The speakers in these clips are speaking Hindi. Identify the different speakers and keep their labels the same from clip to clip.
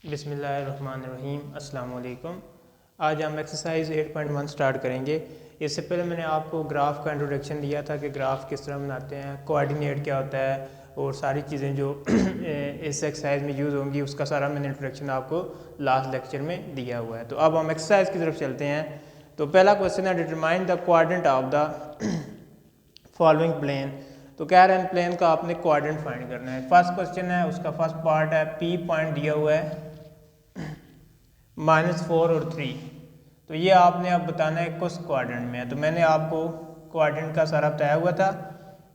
Speaker 1: बिस्मिल्लाहिर्रहमानिर्रहीम अस्सलाम वालेकुम। आज हम एक्सरसाइज 8.1 स्टार्ट करेंगे। इससे पहले मैंने आपको ग्राफ का इंट्रोडक्शन दिया था कि ग्राफ किस तरह बनाते हैं, कोऑर्डिनेट क्या होता है और सारी चीज़ें जो इस एक्सरसाइज में यूज़ होंगी उसका सारा मैंने इंट्रोडक्शन आपको लास्ट लेक्चर में दिया हुआ है। तो अब हम एक्सरसाइज की तरफ चलते हैं। तो पहला क्वेश्चन है determine the coordinate of the following plane. तो कह रहे हैं प्लेन का आपने कोऑर्डिनेट फाइंड करना है। फर्स्ट क्वेश्चन है, उसका फर्स्ट पार्ट है पी पॉइंट दिया हुआ है -4 और 3। तो ये आपने अब बताना है किस क्वाड्रेंट में है। तो मैंने आपको क्वाड्रेंट का सारा बताया हुआ था।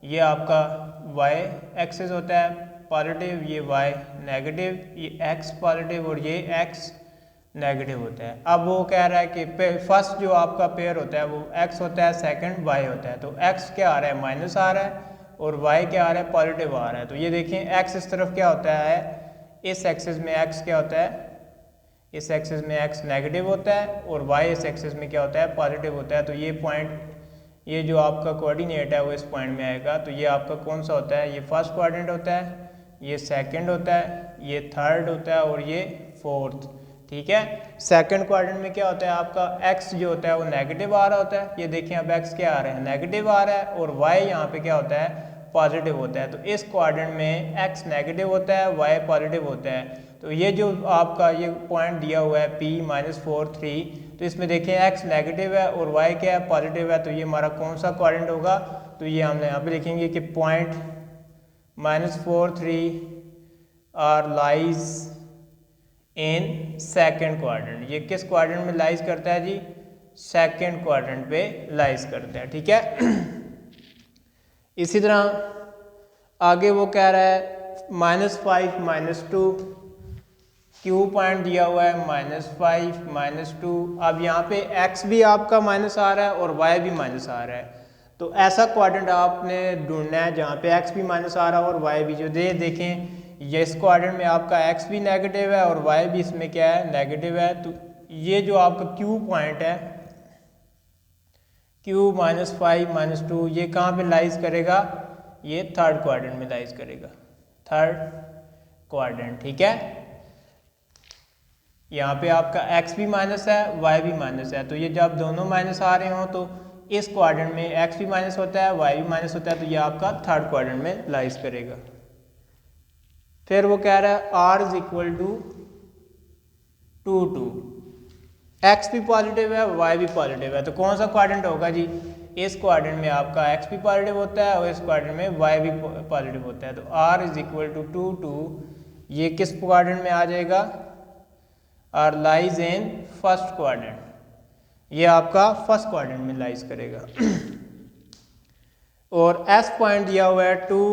Speaker 1: ये आपका y एक्सिस होता है पॉजिटिव, ये y नेगेटिव, ये x पॉजिटिव और ये x नेगेटिव होता है। अब वो कह रहा है कि फर्स्ट जो आपका पेयर होता है वो x होता है, सेकंड y होता है। तो x क्या आ रहा है, माइनस आ रहा है, और y क्या आ रहा है, पॉजिटिव आ रहा है। तो ये देखें x इस तरफ क्या होता है, इस एक्सिस में x क्या होता है, इस एक्सिस में x नेगेटिव होता है और y इस एक्सिस में क्या होता है, पॉजिटिव होता है। तो ये पॉइंट, ये जो आपका कोऑर्डिनेट है वो इस पॉइंट में आएगा। तो ये आपका कौन सा होता है, ये फर्स्ट कोऑर्डिनेट होता है, ये सेकंड होता है, ये थर्ड होता है और ये फोर्थ। ठीक है। सेकंड क्वाड्रेंट में क्या होता है, आपका x जो होता है वो नेगेटिव आ रहा होता है। ये देखिए अब x क्या आ रहा है, नेगेटिव आ रहा है, और y यहाँ पे क्या होता है, पॉजिटिव होता है। तो इस क्वाड्रेंट में x नेगेटिव होता है, y पॉजिटिव होता है। तो ये जो आपका ये पॉइंट दिया हुआ है P -4 3, तो इसमें देखिए x नेगेटिव है और y क्या है, पॉजिटिव है। तो ये हमारा कौन सा क्वाड्रेंट होगा, तो ये हमने यहाँ पे लिखेंगे कि point -4 3 R lies in second quadrant. ये किस क्वाड्रेंट में लाइज करता है जी, सेकंड क्वाड्रेंट पे लाइज करता है। ठीक है। इसी तरह आगे वो कह रहा है -5 -2, क्यू पॉइंट दिया हुआ है -5 -2। अब यहाँ पे x भी आपका माइनस आ रहा है और y भी माइनस आ रहा है। तो ऐसा क्वाड्रेंट आपने ढूंढना है जहाँ पे x भी माइनस आ रहा है और y भी। जो देखें ये इस क्वाड्रेंट में आपका x भी नेगेटिव है और y भी इसमें क्या है, नेगेटिव है। तो ये जो आपका q पॉइंट है, q -5 -2, ये कहाँ पे लाइज करेगा, ये थर्ड क्वाड्रेंट में लाइज करेगा, थर्ड क्वाड्रेंट। ठीक है। यहाँ पे आपका x भी माइनस है, y भी माइनस है। तो ये जब दोनों माइनस आ रहे हो तो इस क्वाड्रेंट में x भी माइनस होता है, y भी माइनस होता है। तो ये आपका थर्ड क्वाड्रेंट में लाइज करेगा। फिर वो कह रहा है r is equal to 2 2, x भी पॉजिटिव है, y भी पॉजिटिव है। तो कौन सा क्वाड्रेंट होगा जी, इस क्वाड्रेंट में आपका x भी पॉजिटिव होता है और इस क्वाड्रेंट में y भी पॉजिटिव होता है। तो r इज इक्वल टू 2 2, ये किस क्वाड्रेंट में आ जाएगा, R lies in first quadrant. ये आपका फर्स्ट क्वाड्रेंट में लाइज करेगा। और एस पॉइंट दिया हुआ है 2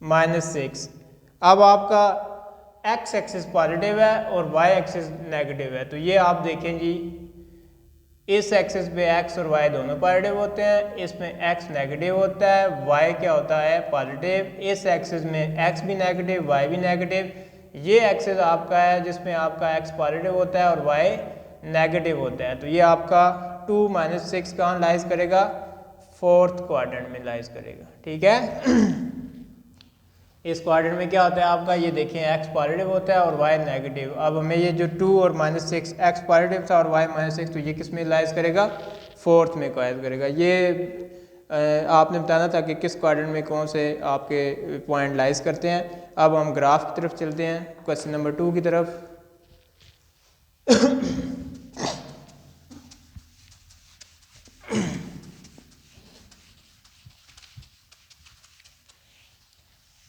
Speaker 1: -6। अब आपका x एक्सिस पॉजिटिव है और y एक्सिस नेगेटिव है। तो ये आप देखें जी, इस एक्सिस पे x और y दोनों पॉजिटिव होते हैं, इसमें x नेगेटिव होता है, y क्या होता है, पॉजिटिव। इस एक्सिस में x भी नेगेटिव, y भी नेगेटिव। ये एक्सिस आपका है जिसमें आपका x पॉजिटिव होता है और y नेगेटिव होता है। तो ये आपका 2 -6 कहाँ लाइज करेगा, फोर्थ क्वाड्रेंट में लाइज करेगा। ठीक है। इस क्वाड्रेंट में क्या होता है आपका, ये देखें x पॉजिटिव होता है और y नेगेटिव। अब हमें ये जो 2 और -6, x पॉजिटिव था और y -6, तो ये किस में लाइज करेगा, फोर्थ में लाइज करेगा। ये आपने बताना था कि किस क्वाड्रेंट में कौन से आपके पॉइंट लाइज करते हैं। अब हम ग्राफ की तरफ चलते हैं, क्वेश्चन नंबर 2 की तरफ।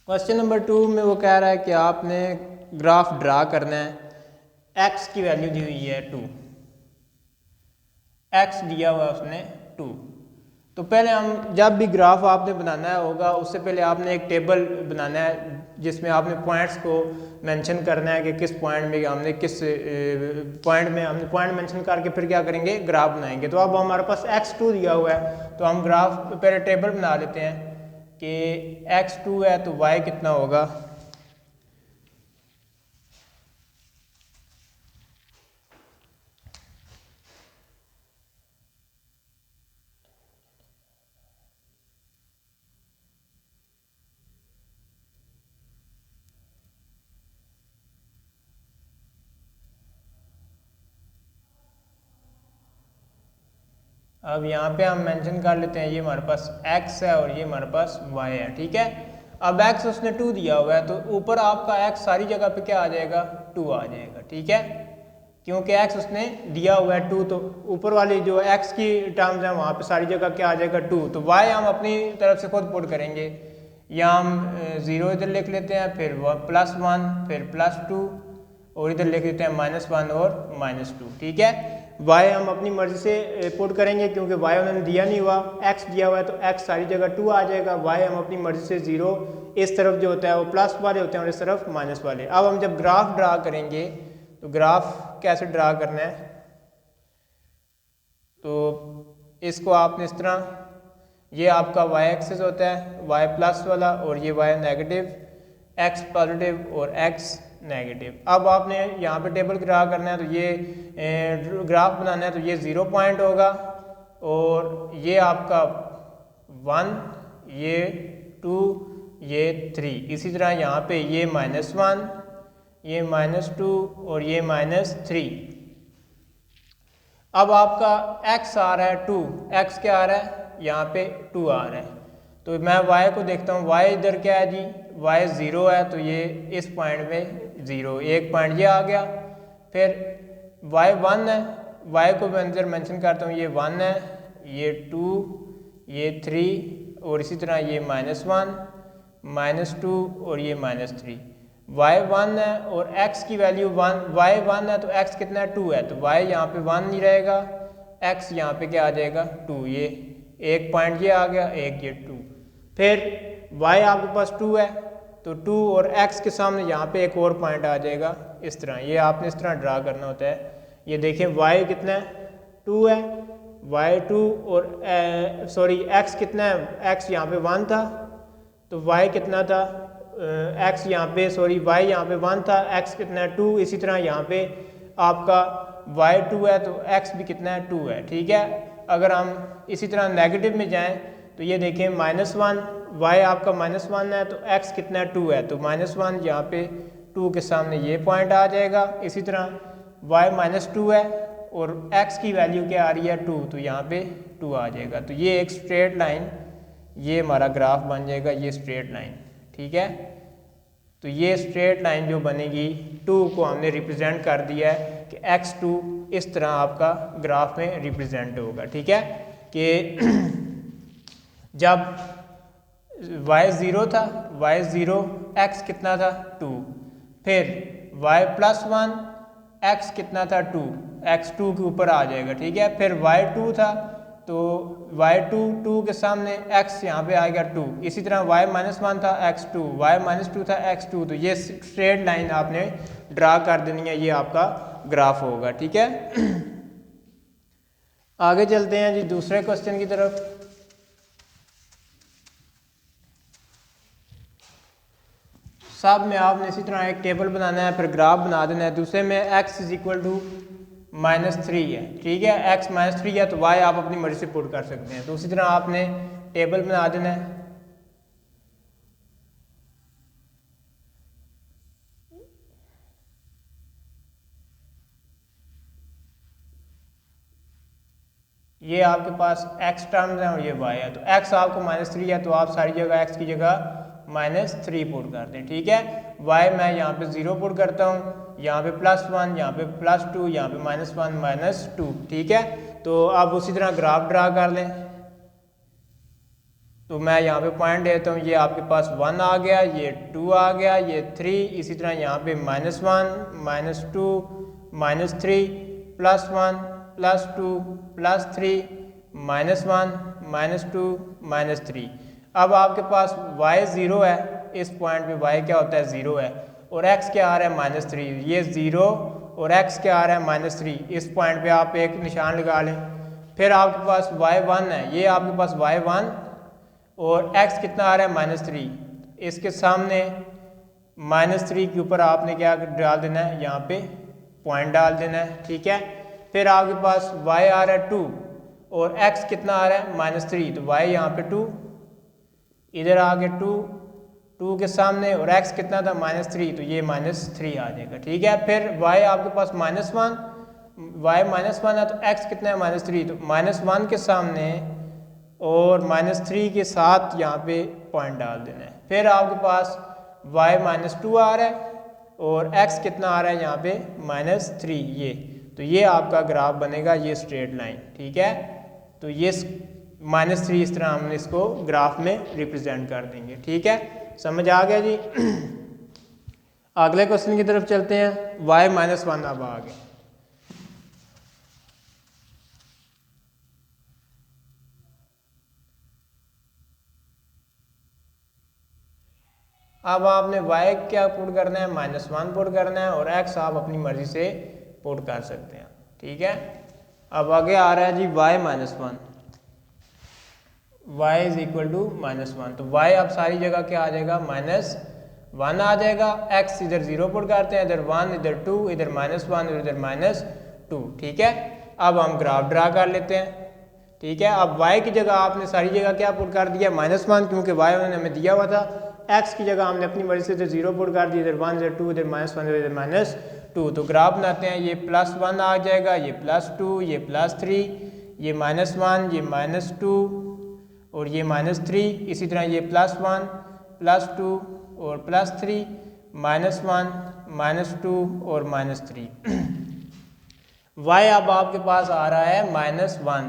Speaker 1: क्वेश्चन नंबर 2 में वो कह रहा है कि आपने ग्राफ ड्रा करना है। x की वैल्यू दी हुई है 2, x दिया हुआ है उसने 2। तो पहले हम जब भी ग्राफ आपने बनाना होगा उससे पहले आपने एक टेबल बनाना है जिसमें आपने पॉइंट्स को मेंशन करना है कि किस पॉइंट में हमने किस पॉइंट में हमने पॉइंट मेंशन करके फिर क्या करेंगे, ग्राफ बनाएंगे। तो अब हमारे पास x2 दिया हुआ है, तो हम ग्राफ पहले टेबल बना लेते हैं कि x2 है तो y कितना होगा, अब यहाँ पे हम मेंशन कर लेते हैं, ये हमारे पास x है और ये हमारे पास y है, ठीक है। अब x उसने 2 दिया हुआ है, तो ऊपर आपका x सारी जगह पे क्या आ जाएगा, 2 आ जाएगा, ठीक है, क्योंकि x उसने दिया हुआ है 2, तो ऊपर वाली जो x की टर्म्स है वहाँ पे सारी जगह क्या आ जाएगा, 2। तो y हम अपनी तरफ से खुद पुट करेंगे, या हम 0 इधर लिख लेते हैं, फिर +1, फिर +2, और इधर लिख लेते हैं -1 और -2, ठीक है। y हम अपनी मर्जी से पुट करेंगे, क्योंकि y उन्होंने दिया नहीं हुआ, x दिया हुआ है, तो x सारी जगह 2 आ जाएगा। y हम अपनी मर्जी से 0 इस तरफ जो होता है वो प्लस वाले होते हैं और इस तरफ माइनस वाले। अब हम जब ग्राफ ड्रा करेंगे तो ग्राफ कैसे ड्रा करना है, तो इसको आपने इस तरह, ये आपका y एक्सिस होता है, y प्लस वाला, और ये y नेगेटिव, x पॉजिटिव और x नेगेटिव। अब आपने यहाँ पे टेबल ड्रा करना है, तो ये ग्राफ बनाना है, तो ये 0 पॉइंट होगा, और ये आपका 1, ये 2, ये 3, इसी तरह यहाँ पे ये -1, ये -2 और ये -3। अब आपका x आ रहा है 2, x क्या आ रहा है, यहाँ पे 2 आ रहा है, तो मैं y को देखता हूँ, y इधर क्या है जी, y 0 है, तो ये इस पॉइंट में 0, एक पॉइंट ये आ गया। फिर y 1 है, y को मैं अंदर मेंशन करता हूँ, ये 1 है, ये 2, ये 3, और इसी तरह ये -1, -2 और ये -3। y 1 है और x की वैल्यू 1, y 1 है तो x कितना है, 2 है, तो y यहाँ पे 1 नहीं रहेगा, x यहाँ पे क्या आ जाएगा, 2, ये एक पॉइंट ये आ गया, एक ये 2। फिर y आपके पास 2 है, तो 2 और x के सामने यहाँ पे एक और पॉइंट आ जाएगा, इस तरह, ये आपने इस तरह ड्रा करना होता है। ये देखें y कितना है, 2 है, y 2 और x कितना है, x यहाँ पे 1 था, तो y कितना था, x यहाँ पे y यहाँ पे 1 था, x कितना है, 2, इसी तरह यहाँ पे आपका y 2 है तो x भी कितना है, 2 है, ठीक है। अगर हम इसी तरह नेगेटिव में जाएं तो ये देखें -1, y आपका -1 है तो x कितना है, 2 है, तो -1 यहाँ पे 2 के सामने ये पॉइंट आ जाएगा। इसी तरह y -2 है और x की वैल्यू क्या आ रही है, 2, तो यहाँ पे 2 आ जाएगा। तो ये एक स्ट्रेट लाइन, ये हमारा ग्राफ बन जाएगा, ये स्ट्रेट लाइन, ठीक है। तो ये स्ट्रेट लाइन जो बनेगी, 2 को हमने रिप्रेजेंट कर दिया है कि x2 इस तरह आपका ग्राफ में रिप्रेजेंट होगा, ठीक है। कि जब y 0 था, y 0, x कितना था, 2, फिर y +1, x कितना था, 2, x 2 के ऊपर आ जाएगा, ठीक है। फिर y 2 था, तो y 2 के सामने x यहाँ पे आएगा 2, इसी तरह y -1 था, x 2, y -2 था, x 2, तो ये स्ट्रेट लाइन आपने ड्रा कर देनी है, ये आपका ग्राफ होगा, ठीक है। आगे चलते हैं जी दूसरे क्वेश्चन की तरफ। सब में आपने इसी तरह एक टेबल बनाना है, फिर ग्राफ बना देना है। दूसरे में x = -3 है, ठीक है, x -3 है तो y आप अपनी मर्जी से पुट कर सकते हैं। तो उसी तरह आपने टेबल बना देना है। ये आपके पास x टर्म्स हैं और ये y है, तो x आपको -3 है तो आप सारी जगह x की जगह -3 पुट कर दें, ठीक है। y मैं यहाँ पे 0 पुट करता हूँ, यहाँ पे +1, यहाँ पे +2, यहाँ पे -1 -2, ठीक है। तो आप उसी तरह ग्राफ ड्रा कर लें। तो मैं यहाँ पे पॉइंट देता हूँ, ये आपके पास 1 आ गया, ये 2 आ गया, ये 3, इसी तरह यहाँ पे -1 -2 -3 +1 +2 +3 -1 -2 -3। अब आपके पास y 0 है, इस पॉइंट पे y क्या होता है, 0 है, और x क्या आ रहा है, -3, ये 0 और x क्या आ रहा है, -3, इस पॉइंट पे आप एक निशान लगा लें। फिर आपके पास y1 है, ये आपके पास y1 और x कितना आ रहा है, -3, इसके सामने -3 के ऊपर आपने क्या डाल देना है, यहाँ पे पॉइंट डाल देना है, ठीक है। फिर आपके पास y आ रहा है 2 और x कितना आ रहा है, -3, तो y यहाँ पे 2, इधर आ गया 2 के सामने, और x कितना था, -3, तो ये -3 आ जाएगा, ठीक है। फिर y आपके पास -1 y -1 है तो x कितना है -3, तो -1 के सामने और -3 के साथ यहाँ पे पॉइंट डाल देना है। फिर आपके पास y -2 आ रहा है और x कितना आ रहा है यहाँ पे -3, ये तो ये आपका ग्राफ बनेगा, ये स्ट्रेट लाइन। ठीक है, तो ये -3 इस तरह हम इसको ग्राफ में रिप्रेजेंट कर देंगे। ठीक है, समझ आ गया जी। अगले क्वेश्चन की तरफ चलते हैं। y -1 अब आ गए। अब आपने y क्या पुट करना है, -1 पुट करना है और x आप अपनी मर्जी से पुट कर सकते हैं। ठीक है, अब आगे आ रहा है जी y -1, y is equal to -1, तो y अब सारी जगह क्या आ जाएगा, -1 आ जाएगा। x इधर 0 पुट करते हैं, इधर 1 इधर 2 इधर -1 इधर -2। ठीक है, अब हम ग्राफ ड्रा कर लेते हैं। ठीक है, अब y की जगह आपने सारी जगह क्या पुट कर दिया, -1, क्योंकि y उन्होंने हमें दिया हुआ था। x की जगह हमने अपनी मर्जी से इधर 0 पुट कर दिया, इधर 1 इधर 2 इधर -1 इधर -2। तो ग्राफ बनाते हैं, ये +1 आ जाएगा, ये +2, ये +3, ये -1, ये -2 और ये -3। इसी तरह ये +1 +2 और +3, -1 -2 और -3। y अब आपके पास आ रहा है -1,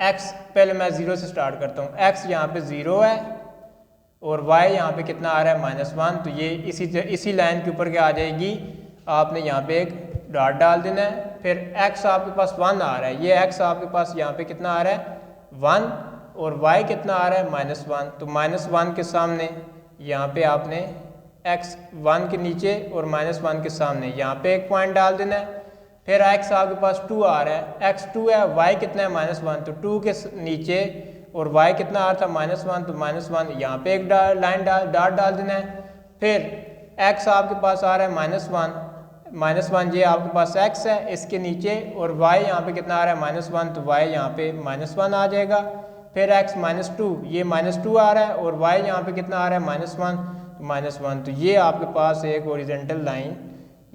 Speaker 1: x पहले मैं 0 से स्टार्ट करता हूँ, x यहाँ पे 0 है और y यहाँ पे कितना आ रहा है -1, तो ये इसी लाइन के ऊपर क्या आ जाएगी, आपने यहाँ पे एक डॉट डाल देना है। फिर x आपके पास 1 आ रहा है, ये x आपके पास यहाँ पे कितना आ रहा है 1 और y कितना आ रहा है -1, तो -1 के सामने यहाँ पे आपने x 1 के नीचे और -1 के सामने यहाँ पे एक पॉइंट डाल देना है। फिर x आपके पास 2 आ रहा है, x 2 है, y कितना है -1, तो 2 के नीचे और y कितना आ रहा था -1, तो -1 यहाँ पे एक लाइन डॉट डाल देना है। फिर x आपके पास आ रहा है -1, ये आपके पास x है, इसके नीचे और y यहाँ पे कितना आ रहा है -1, तो y यहाँ पे -1 आ जाएगा। फिर x -2, ये -2 आ रहा है और y यहाँ पे कितना आ रहा है -1, तो ये आपके पास एक हॉरिजॉन्टल लाइन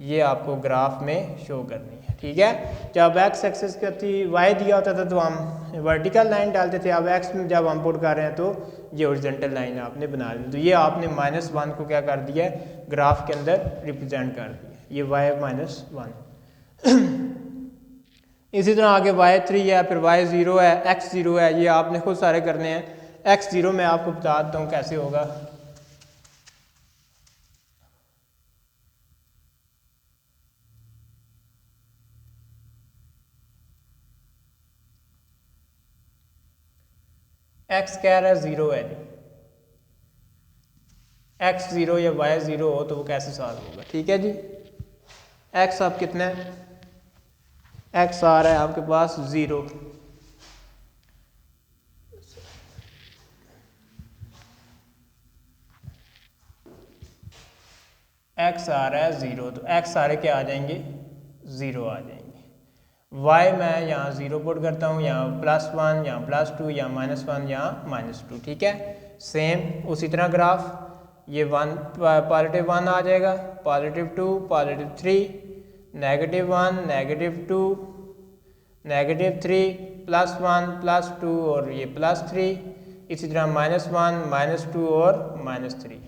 Speaker 1: ये आपको ग्राफ में शो करनी है। ठीक है, जब x एक्सिस का थी y दिया होता था तो हम वर्टिकल लाइन डालते थे, अब x में जब हम पुट कर रहे हैं तो ये हॉरिजॉन्टल लाइन आपने बना दी। तो ये आपने -1 को क्या कर दिया है, ग्राफ के अंदर रिप्रेजेंट कर दिया, ये y -1। इसी तरह आगे y3 है, फिर y0 है, x0 है, ये आपने खुद सारे करने हैं। x0 मैं आपको बता देता हूँ कैसे होगा। x कह रहा है 0 है जी, x0 या y0 हो तो वो कैसे सॉल्व होगा। ठीक है जी, x आप कितना है, x आ रहा है आपके पास 0, x आ रहा है 0, तो x सारे क्या आ जाएंगे 0 आ जाएंगे। y मैं यहाँ 0 पुट करता हूँ, यहाँ +1 यहाँ +2 यहाँ -1 यहाँ -2। ठीक है, सेम उसी तरह ग्राफ, ये +1 आ जाएगा, +2 +3 -1 -2 -3 +1 +2 और ये +3, इसी तरह -1 -2 और -3।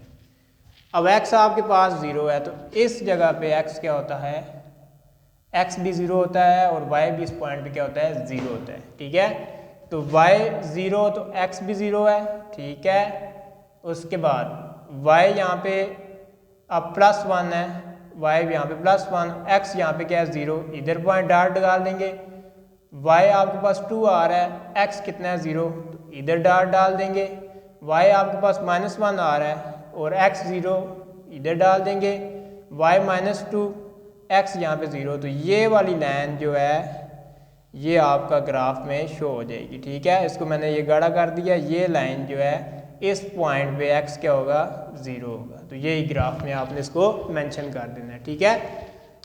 Speaker 1: अब x आपके पास 0 है तो इस जगह पे x क्या होता है, x भी 0 होता है और y भी इस पॉइंट पे क्या होता है 0 होता है। ठीक है, तो y 0 तो x भी 0 है। ठीक है, उसके बाद y यहाँ पे अब +1 है, y यहाँ पे +1, x यहाँ पे क्या है 0, इधर पॉइंट डॉट डाल देंगे। y आपके पास 2 आ रहा है, x कितना है 0, तो इधर डॉट डाल देंगे। y आपके पास -1 आ रहा है और x 0 इधर डाल देंगे, y -2 x यहाँ पे 0, तो ये वाली लाइन जो है ये आपका ग्राफ में शो हो जाएगी। ठीक है, इसको मैंने ये गाढ़ा कर दिया, ये लाइन जो है इस पॉइंट पे x क्या होगा 0 होगा, तो यही ग्राफ में आपने इसको मेंशन कर देना है। ठीक है,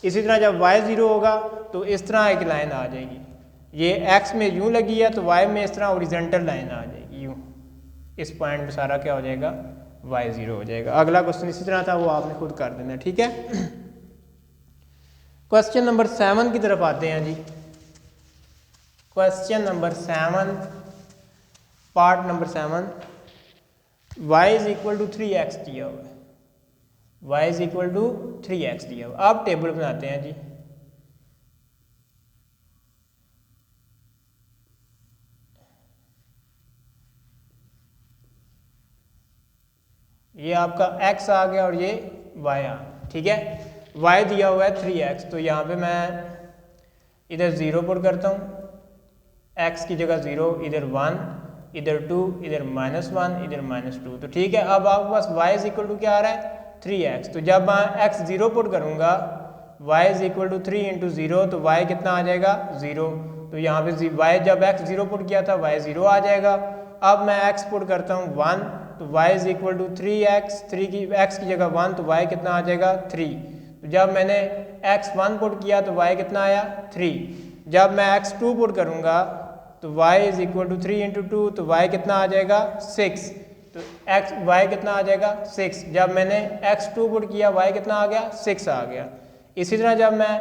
Speaker 1: इसी तरह जब y 0 होगा तो इस तरह एक लाइन आ जाएगी, ये x में यूँ लगी है तो y में इस तरह ओरिजेंटल लाइन आ जाएगी, यूँ इस पॉइंट पे सारा क्या हो जाएगा y 0 हो जाएगा। अगला क्वेश्चन इसी तरह था, वो आपने खुद कर देना है। ठीक है, क्वेश्चन नंबर 7 की तरफ आते हैं जी। Question number 7, part number 7, y is equal to 3x दिया हुआ है, y is equal to 3x दिया हुआ। अब टेबल बनाते हैं जी। ये आपका x आ गया और ये y आ, ठीक है। y दिया हुआ है 3x, तो यहाँ पे मैं इधर 0 पुट करता हूँ, x की जगह 0, इधर 1, इधर 2, इधर -1, इधर -2, तो ठीक है। अब आपके पास y इज इक्वल टू क्या आ रहा है 3x, तो जब मैं x 0 पुट करूँगा y is equal to 3 into 0, तो y कितना आ जाएगा 0, तो यहाँ पे y जब x 0 पुट किया था y 0 आ जाएगा। अब मैं x पुट करता हूँ 1, तो y is equal to 3x, x की जगह 1, तो y कितना आ जाएगा 3, तो जब मैंने x 1 पुट किया तो y कितना आया 3, जब मैं x 2 पुट करूँगा तो y is equal to 3 into 2, तो y कितना आ जाएगा 6, तो y कितना आ जाएगा 6, जब मैंने x 2 पुट किया y कितना आ गया 6 आ गया। इसी तरह जब मैं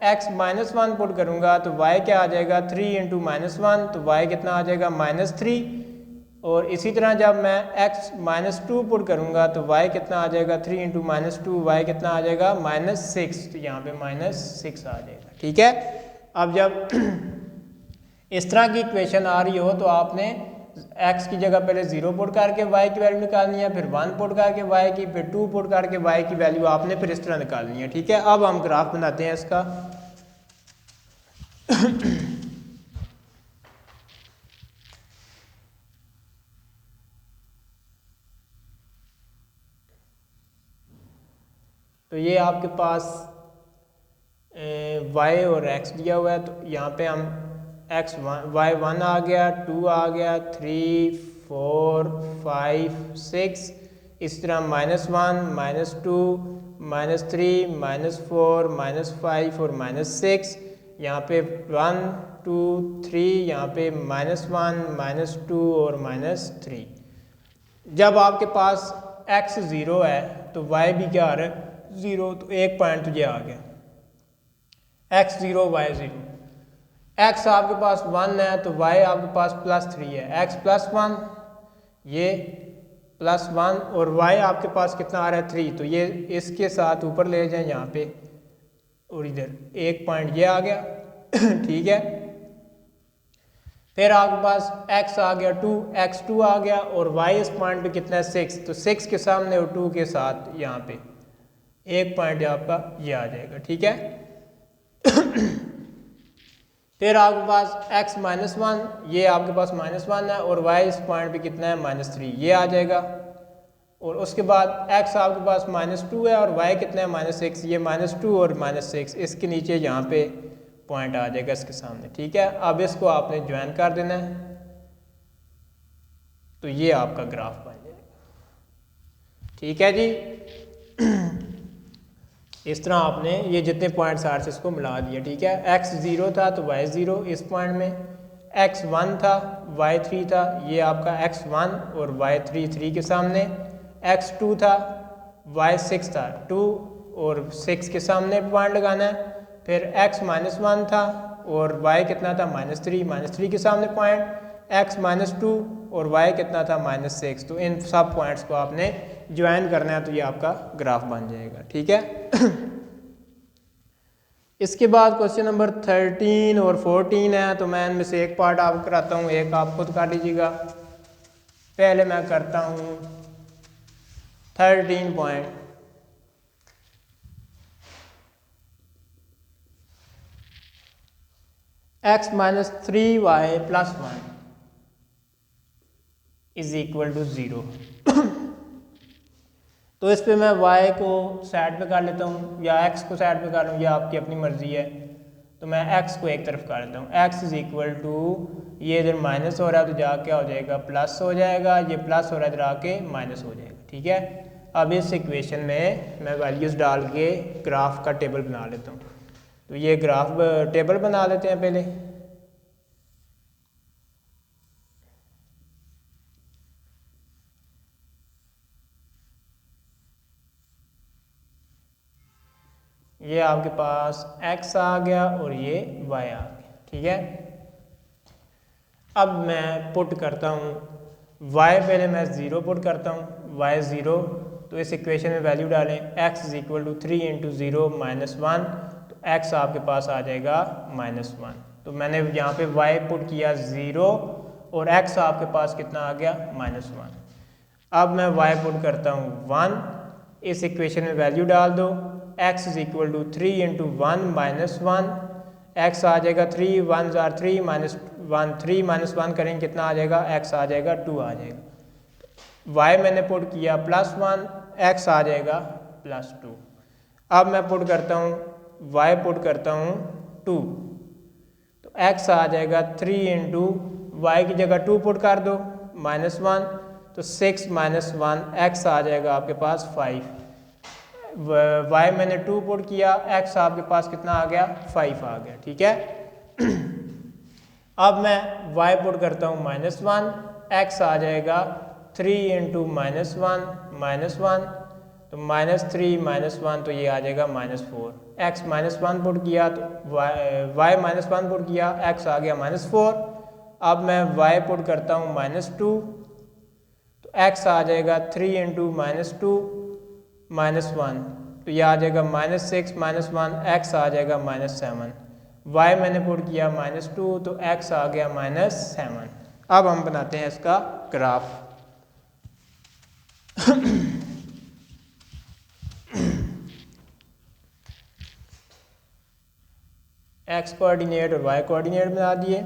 Speaker 1: x -1 पुट करूँगा तो y क्या आ जाएगा 3 इंटू -1, तो y कितना आ जाएगा -3, और इसी तरह जब मैं x -2 पुट करूँगा तो y कितना आ जाएगा 3 इंटू -2, y कितना आ जाएगा -6, तो यहाँ पे -6 आ जाएगा, ठीक है। अब जब इस तरह की इक्वेशन आ रही हो तो आपने x की जगह पहले 0 पुट करके y की वैल्यू निकालनी है, फिर 1 पुट करके y की, फिर 2 पुट करके y की वैल्यू आपने फिर इस तरह निकालनी है, ठीक है। अब हम ग्राफ बनाते हैं इसका। तो ये आपके पास y और x दिया हुआ है, तो यहाँ पे हम y1 आ गया, 2 आ गया, 3, 4, 5, 6, इस तरह -1, -2, -3, -4, -5 और -6, यहाँ पे 1, 2, 3, यहाँ पे -1, -2 और -3। जब आपके पास x 0 है तो y भी क्या आ रहा है 0, तो एक पॉइंट तुझे आ गया x 0 y 0। x आपके पास 1 है तो y आपके पास +3 है, x +1, ये +1, और y आपके पास कितना आ रहा है 3, तो ये इसके साथ ऊपर ले जाएं यहाँ पे, और इधर एक पॉइंट ये आ गया ठीक है। फिर आपके पास x आ गया 2, x2 आ गया, और y इस पॉइंट पे कितना है 6, तो 6 के सामने और 2 के साथ यहाँ पे एक पॉइंट आपका ये आ जाएगा, ठीक है। फिर आपके पास x -1, ये आपके पास -1 है, और y इस पॉइंट पे कितना है -3, ये आ जाएगा। और उसके बाद x आपके पास -2 है और y कितना है -6, ये -2 और -6 इसके नीचे यहाँ पे पॉइंट आ जाएगा इसके सामने, ठीक है। अब इसको आपने ज्वाइन कर देना है, तो ये आपका ग्राफ बन जाएगा, ठीक है जी। इस तरह आपने ये जितने पॉइंट्स आर से इसको मिला दिया, ठीक है। x 0 था तो y 0 इस पॉइंट में, x 1 था y 3 था, ये आपका x 1 और y 3 के सामने, x 2 था y 6 था 2 और 6 के सामने पॉइंट लगाना है। फिर x -1 था और y कितना था -3 के सामने पॉइंट, x -2 और y कितना था -6, तो इन सब पॉइंट्स को आपने ज्वाइन करना है, तो ये आपका ग्राफ बन जाएगा, ठीक है। इसके बाद क्वेश्चन नंबर 13 और 14 है, तो मैं इनमें से एक पार्ट आपको कराता हूँ, एक आप खुद कर लीजिएगा। पहले मैं करता हूँ 13 point. x -3y + 1 is equal to 0। तो इस पे मैं y को साइड पे कर लेता हूँ या x को साइड पे कर लूँ, या आपकी अपनी मर्जी है। तो मैं x को एक तरफ कर लेता हूँ, x इज इक्वल टू, ये इधर माइनस हो रहा है तो जा क्या हो जाएगा प्लस हो जाएगा, ये प्लस हो रहा है इधर आके माइनस हो जाएगा, ठीक है। अब इस इक्वेशन में मैं वैल्यूज़ डाल के ग्राफ का टेबल बना लेता हूँ। तो ये ग्राफ टेबल बना लेते हैं पहले। ये आपके पास x आ गया और ये y आ गया, ठीक है। अब मैं पुट करता हूँ y, पहले मैं 0 पुट करता हूँ, y 0, तो इस इक्वेशन में वैल्यू डालें x is equal to 3 into 0 minus 1, तो x आपके पास आ जाएगा -1। तो मैंने यहाँ पे y पुट किया 0 और x आपके पास कितना आ गया -1। अब मैं y पुट करता हूँ 1, इस इक्वेशन में वैल्यू डाल दो, x is equal to 3 into 1 minus 1, x आ जाएगा 3, 1 जार 3 माइनस 1, 3 माइनस 1 करेंगे कितना आ जाएगा, x आ जाएगा 2 आ जाएगा। y मैंने पुट किया +1, x आ जाएगा +2। अब मैं पुट करता हूँ y पुट करता हूँ 2, तो x आ जाएगा 3 इंटू y की जगह 2 पुट कर दो -1, तो 6 माइनस 1 x आ जाएगा आपके पास 5। y मैंने 2 पुट किया, x आपके पास कितना आ गया 5 आ गया, ठीक है। अब मैं y पुट करता हूँ -1, x आ जाएगा 3 इंटू -1 -1, तो -3 -1 तो ये आ जाएगा -4, x -1 पुट किया तो y -1 पुट किया, x आ गया -4। अब मैं y पुट करता हूँ -2, तो x आ जाएगा 3 इंटू -2 -1, तो ये आ जाएगा -6 -1, x आ जाएगा -7। y मैंने पुट किया -2, तो x आ गया -7। अब हम बनाते हैं इसका ग्राफ। x कोऑर्डिनेट और y कोऑर्डिनेट बना दिए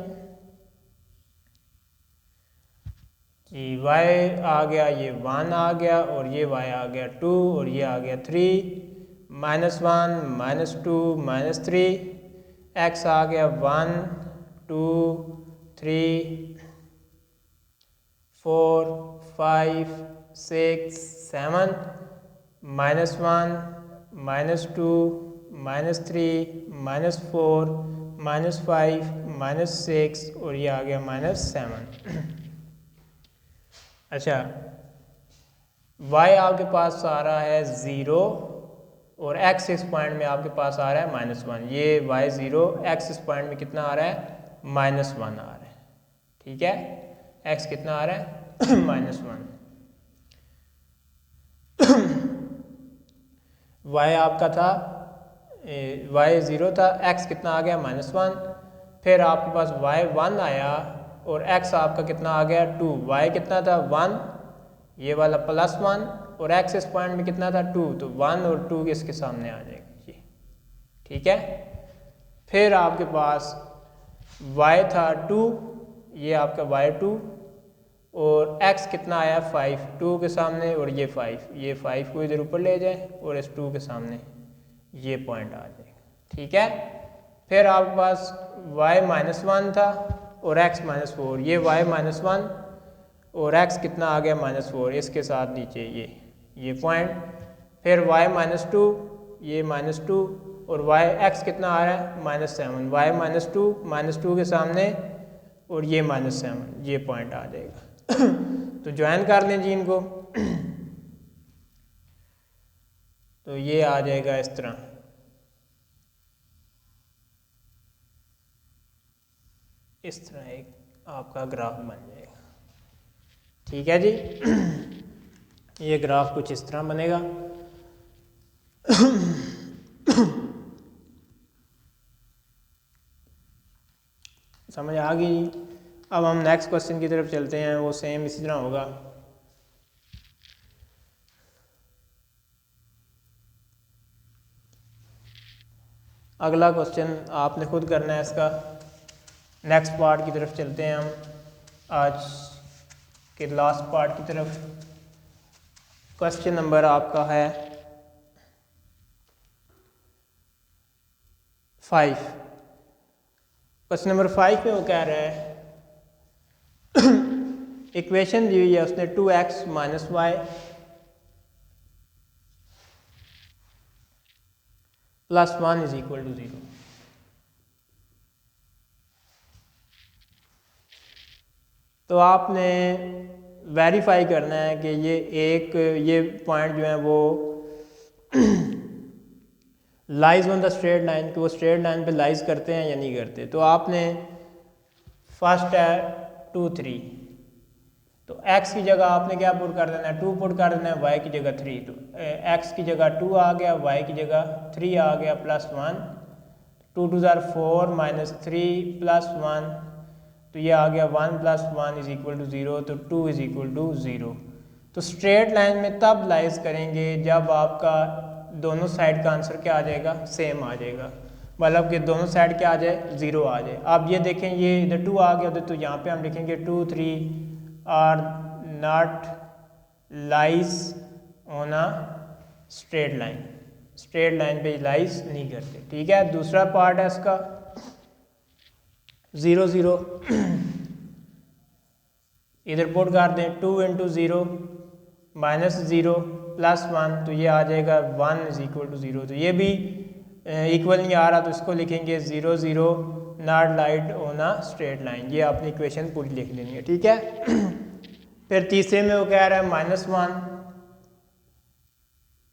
Speaker 1: जी। y आ गया, ये 1 आ गया और ये y आ गया 2 और ये आ गया 3, -1 -2 -3, x आ गया 1 2 3 4 5 6 7, -1 -2 -3 -4 -5 -6 और ये आ गया -7। अच्छा, y आपके पास आ रहा है 0 और x इस पॉइंट में आपके पास आ रहा है -1। ये y 0, x इस पॉइंट में कितना आ रहा है -1 आ रहा है, ठीक है। x कितना आ रहा है -1। y आपका था y 0 था, x कितना आ गया -1, फिर आपके पास y 1 आया और x आपका कितना आ गया 2, y कितना था 1, ये वाला +1 और x इस पॉइंट में कितना था 2, तो 1 और 2 इसके सामने आ जाएगा ये, ठीक है। फिर आपके पास y था 2, ये आपका y2 और x कितना आया 5, 2 के सामने और ये 5, ये 5 को इधर ऊपर ले जाए और इस 2 के सामने ये पॉइंट आ जाएगा, ठीक है। फिर आपके पास y -1 था और x -4, ये y -1 और x कितना आ गया -4, इसके साथ नीचे ये पॉइंट। फिर y -2, ये -2 और y x कितना आ रहा है -7, y -2 के सामने और ये -7, ये पॉइंट आ जाएगा। तो ज्वाइन कर लें जी इनको। तो ये आ जाएगा इस तरह, इस तरह एक आपका ग्राफ बन जाएगा, ठीक है जी। ये ग्राफ कुछ इस तरह बनेगा। समझ आ गई। अब हम नेक्स्ट क्वेश्चन की तरफ चलते हैं, वो सेम इसी तरह होगा। अगला क्वेश्चन आपने खुद करना है इसका। नेक्स्ट पार्ट की तरफ चलते हैं हम, आज के लास्ट पार्ट की तरफ। क्वेश्चन नंबर आपका है 5। क्वेश्चन नंबर 5 में वो कह रहा है इक्वेशन दी हुई है उसने 2x - y + 1 = 0। तो आपने वेरीफाई करना है कि ये पॉइंट जो है वो lies on the straight line, कि वो स्ट्रेट लाइन पे लाइज करते हैं या नहीं करते। तो आपने फर्स्ट है 2 3, तो x की जगह आपने क्या पुट कर देना है, 2 पुट कर देना है, y की जगह 3। तो x की जगह 2 आ गया, y की जगह 3 आ गया, प्लस 1, 2 2 4 माइनस 3 प्लस 1, तो ये आ गया 1 प्लस 1 इज इक्वल टू 0, तो 2 इज इक्वल टू 0। तो स्ट्रेट लाइन में तब लाइज करेंगे जब आपका दोनों साइड का आंसर क्या आ जाएगा, सेम आ जाएगा, मतलब कि दोनों साइड क्या आ जाए, 0 आ जाए। आप ये देखें, ये इधर 2 आ गया, तो यहाँ पे हम लिखेंगे 2 3 are not lies on a straight line, straight line पे लाइज नहीं करते, ठीक है। दूसरा पार्ट है इसका 0 0, इधर पुट कर दें 2 इंटू 0 माइनस 0 प्लस 1, तो ये आ जाएगा 1 इज इक्वल टू 0। तो ये भी इक्वल नहीं आ रहा, तो इसको लिखेंगे 0 0 not light on a straight line. ये आपने इक्वेशन पूरी लिख लेनी है, ठीक है। फिर तीसरे में वो कह रहा है -1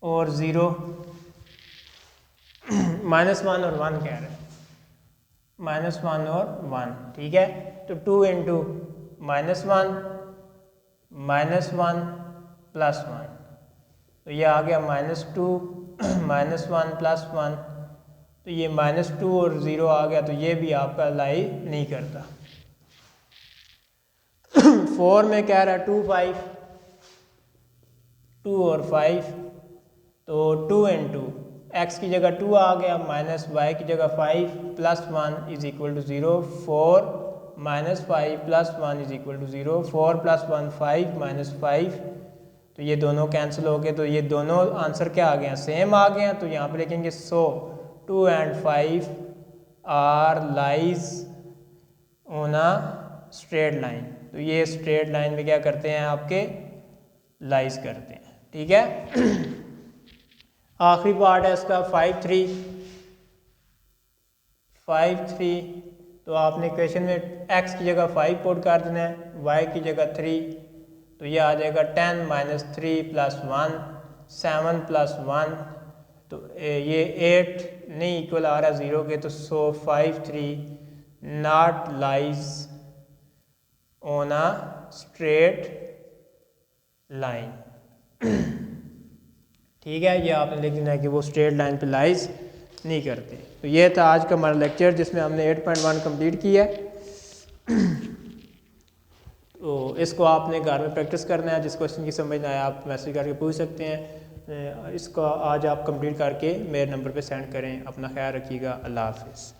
Speaker 1: और 0, -1 और 1 कह रहा है, -1 और 1, ठीक है। तो 2 इंटू -1 -1 प्लस 1, तो ये आ गया -2 -1 प्लस 1, तो ये -2 और 0 आ गया, तो ये भी आपका लाई नहीं करता। 4 में कह रहा है 2 5, 2 और 5, तो 2 इंटू एक्स की जगह 2 आ गया, माइनस वाई की जगह 5 plus 1 is equal to 0, 4 minus 5 plus 1 is equal to 0, 4 plus 1 5 minus 5, तो ये दोनों कैंसिल हो गए, तो ये दोनों आंसर क्या आ गए हैं, सेम आ गए हैं। तो यहाँ पे लिखेंगे so 2 and 5 are lies on a straight line, तो ये स्ट्रेट लाइन में क्या करते हैं, आपके लाइज करते हैं, ठीक है। आखिरी पार्ट है इसका 5 3, तो आपने क्वेश्चन में x की जगह 5 पुट कर देना है, y की जगह 3, तो ये आ जाएगा 10 माइनस 3 प्लस 1 7 प्लस 1, तो ये 8 नहीं इक्वल आ रहा 0 के, तो सो 5 3 not lies on a straight line, ठीक है। ये आपने लिख देना है कि वो स्ट्रेट लाइन पे लाइज नहीं करते। तो ये था आज का हमारा लेक्चर जिसमें हमने 8.1 कंप्लीट किया है। तो इसको आपने घर में प्रैक्टिस करना है, जिस क्वेश्चन की समझ ना आए आप मैसेज करके पूछ सकते हैं। इसको आज आप कंप्लीट करके मेरे नंबर पे सेंड करें। अपना ख्याल रखिएगा। अल्लाह हाफिज़।